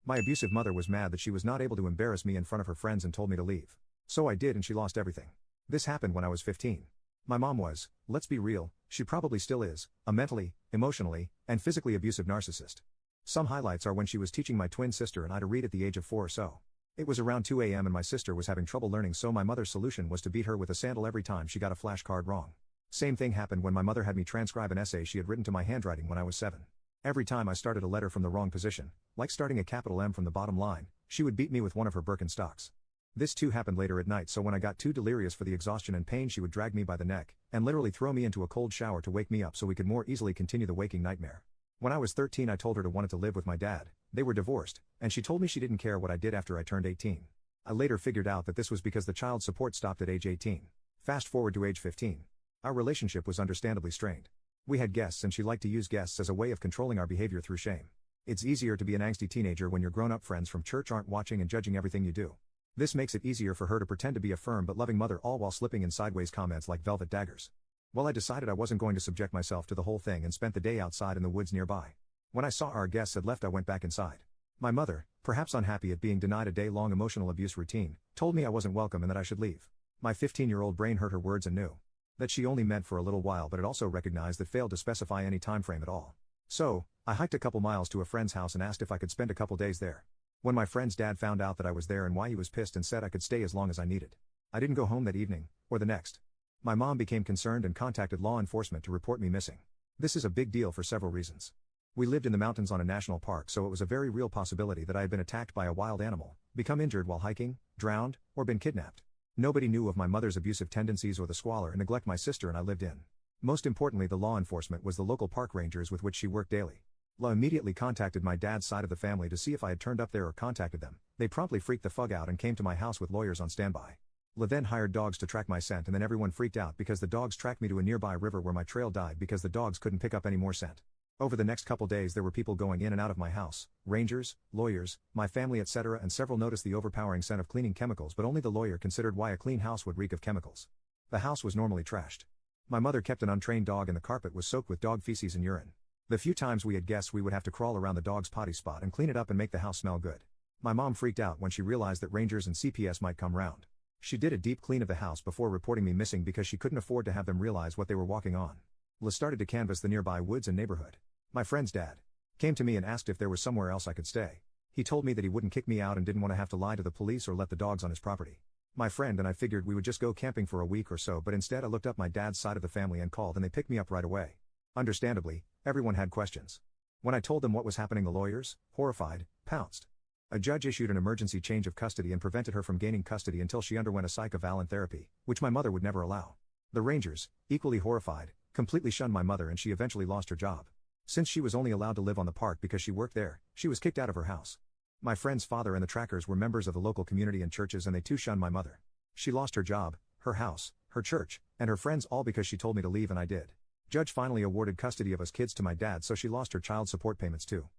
My abusive mother was mad that she was not able to embarrass me in front of her friends and told me to leave. So I did, and she lost everything. This happened when I was 15. My mom was, let's be real, she probably still is, a mentally, emotionally, and physically abusive narcissist. Some highlights are when she was teaching my twin sister and I to read at the age of 4 or so. It was around 2 a.m. and my sister was having trouble learning, so my mother's solution was to beat her with a sandal every time she got a flashcard wrong. Same thing happened when my mother had me transcribe an essay she had written to my handwriting when I was 7. Every time I started a letter from the wrong position, like starting a capital M from the bottom line, she would beat me with one of her Birkenstocks. This too happened later at night, so when I got too delirious for the exhaustion and pain, she would drag me by the neck and literally throw me into a cold shower to wake me up so we could more easily continue the waking nightmare. When I was 13, I told her to wanted to live with my dad. They were divorced, and she told me she didn't care what I did after I turned 18. I later figured out that this was because the child support stopped at age 18. Fast forward to age 15. Our relationship was understandably strained. We had guests and she liked to use guests as a way of controlling our behavior through shame. It's easier to be an angsty teenager when your grown-up friends from church aren't watching and judging everything you do. This makes it easier for her to pretend to be a firm but loving mother, all while slipping in sideways comments like velvet daggers. Well, I decided I wasn't going to subject myself to the whole thing and spent the day outside in the woods nearby. When I saw our guests had left, I went back inside. My mother, perhaps unhappy at being denied a day-long emotional abuse routine, told me I wasn't welcome and that I should leave. My 15-year-old brain heard her words and knew that she only meant for a little while, but it also recognized that failed to specify any time frame at all. So, I hiked a couple miles to a friend's house and asked if I could spend a couple days there. When my friend's dad found out that I was there and why, he was pissed and said I could stay as long as I needed. I didn't go home that evening, or the next. My mom became concerned and contacted law enforcement to report me missing. This is a big deal for several reasons. We lived in the mountains on a national park, so it was a very real possibility that I had been attacked by a wild animal, become injured while hiking, drowned, or been kidnapped. Nobody knew of my mother's abusive tendencies or the squalor and neglect my sister and I lived in. Most importantly, the law enforcement was the local park rangers with which she worked daily. La immediately contacted my dad's side of the family to see if I had turned up there or contacted them. They promptly freaked the fuck out and came to my house with lawyers on standby. La then hired dogs to track my scent, and then everyone freaked out because the dogs tracked me to a nearby river where my trail died because the dogs couldn't pick up any more scent. Over the next couple days there were people going in and out of my house, rangers, lawyers, my family, etc., and several noticed the overpowering scent of cleaning chemicals, but only the lawyer considered why a clean house would reek of chemicals. The house was normally trashed. My mother kept an untrained dog and the carpet was soaked with dog feces and urine. The few times we had guests, we would have to crawl around the dog's potty spot and clean it up and make the house smell good. My mom freaked out when she realized that rangers and CPS might come round. She did a deep clean of the house before reporting me missing because she couldn't afford to have them realize what they were walking on. La started to canvass the nearby woods and neighborhood. My friend's dad came to me and asked if there was somewhere else I could stay. He told me that he wouldn't kick me out and didn't want to have to lie to the police or let the dogs on his property. My friend and I figured we would just go camping for a week or so, but instead I looked up my dad's side of the family and called, and they picked me up right away. Understandably, everyone had questions. When I told them what was happening, the lawyers, horrified, pounced. A judge issued an emergency change of custody and prevented her from gaining custody until she underwent a psychovalent therapy, which my mother would never allow. The rangers, equally horrified, completely shunned my mother and she eventually lost her job. Since she was only allowed to live on the park because she worked there, she was kicked out of her house. My friend's father and the trackers were members of the local community and churches, and they too shunned my mother. She lost her job, her house, her church, and her friends, all because she told me to leave and I did. Judge finally awarded custody of us kids to my dad, so she lost her child support payments too.